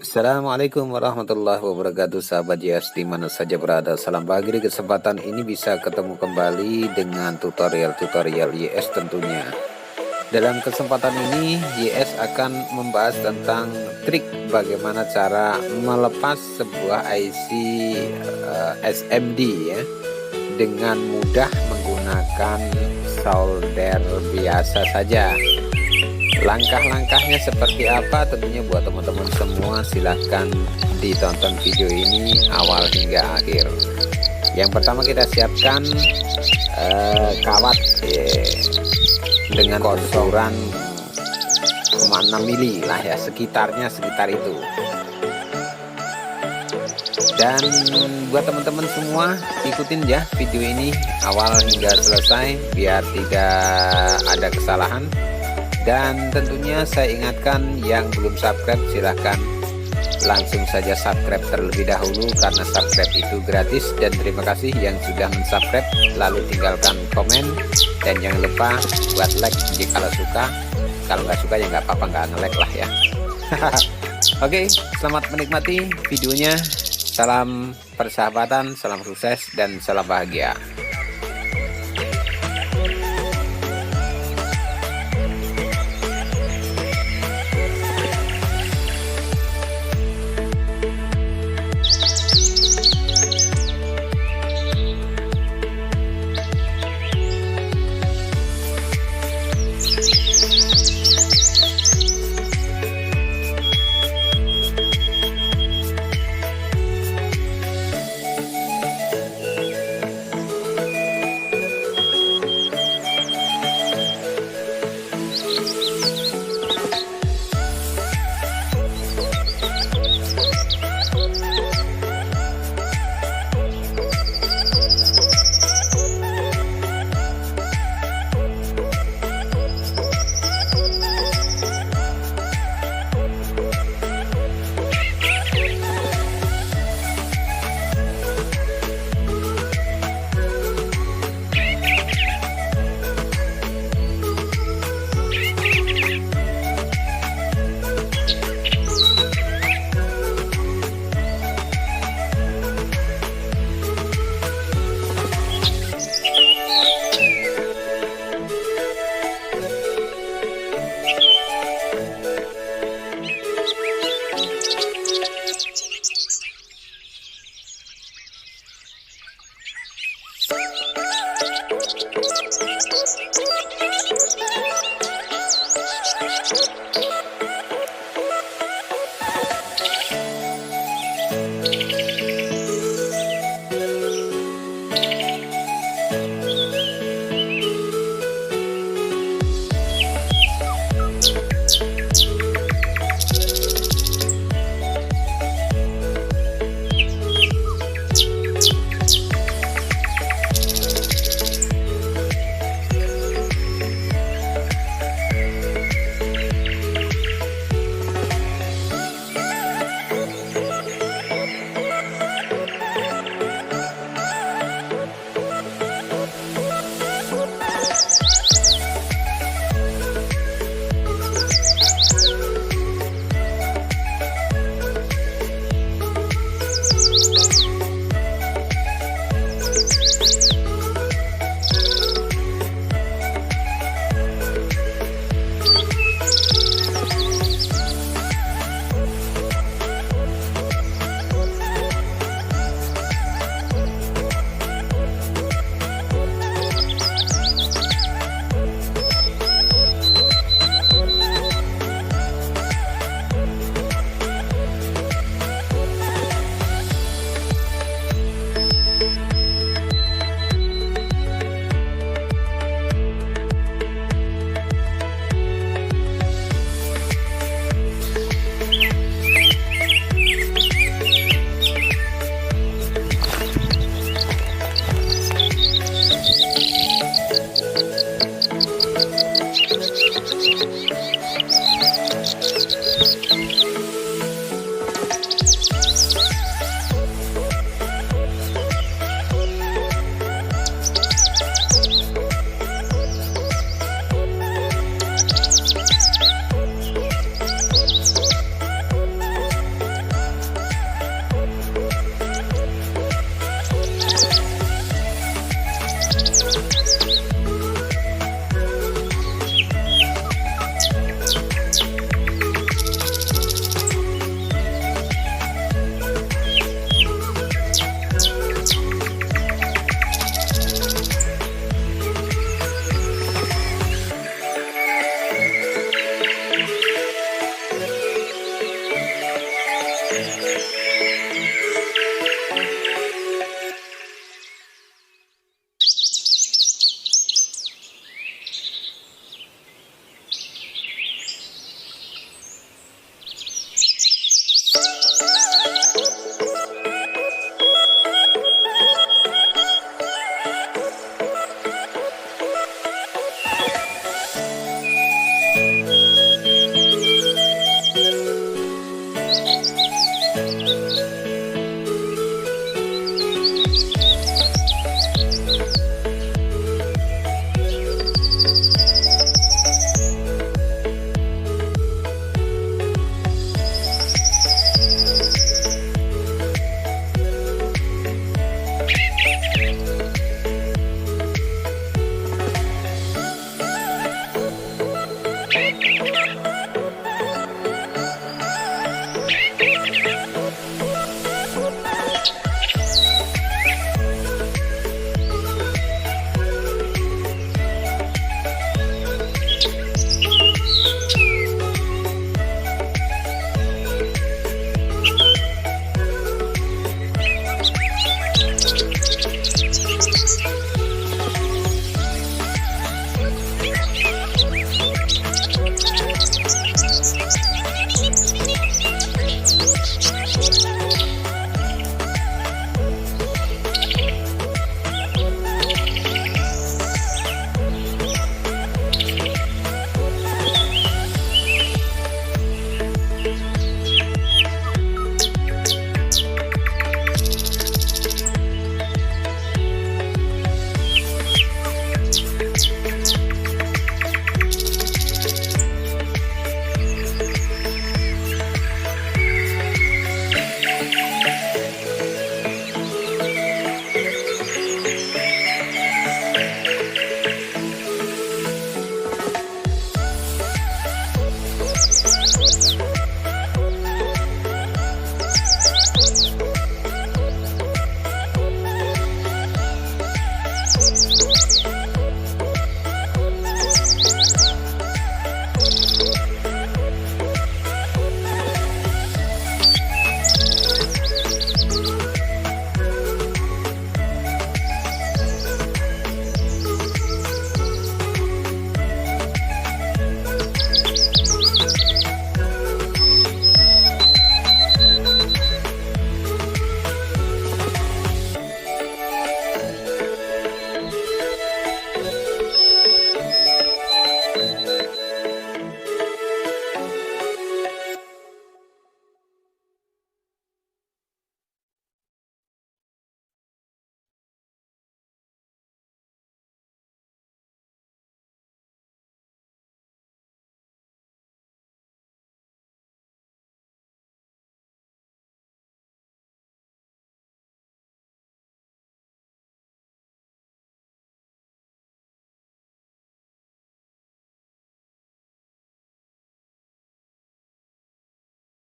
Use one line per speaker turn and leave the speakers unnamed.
Assalamualaikum warahmatullahi wabarakatuh, sahabat YS di mana saja berada. Salam bahagia. Di kesempatan ini bisa ketemu kembali dengan tutorial YS tentunya. Dalam kesempatan ini YS akan membahas tentang trik bagaimana cara melepas sebuah IC SMD ya, dengan mudah menggunakan solder biasa saja. Langkah-langkahnya seperti apa tentunya buat teman-teman semua, silahkan ditonton video ini awal hingga akhir. Yang pertama kita siapkan kawat dengan kotoran 0,6 mili lah ya, sekitar itu. Dan buat teman-teman semua ikutin ya video ini awal hingga selesai biar tidak ada kesalahan. Dan tentunya saya ingatkan yang belum subscribe silahkan langsung saja subscribe terlebih dahulu karena subscribe itu gratis. Dan terima kasih yang sudah mensubscribe, lalu tinggalkan komen dan jangan lupa buat like jika suka. Kalau nggak suka ya nggak apa-apa, nggak nge-like lah ya. Oke, selamat menikmati videonya. Salam persahabatan, salam sukses dan salam bahagia.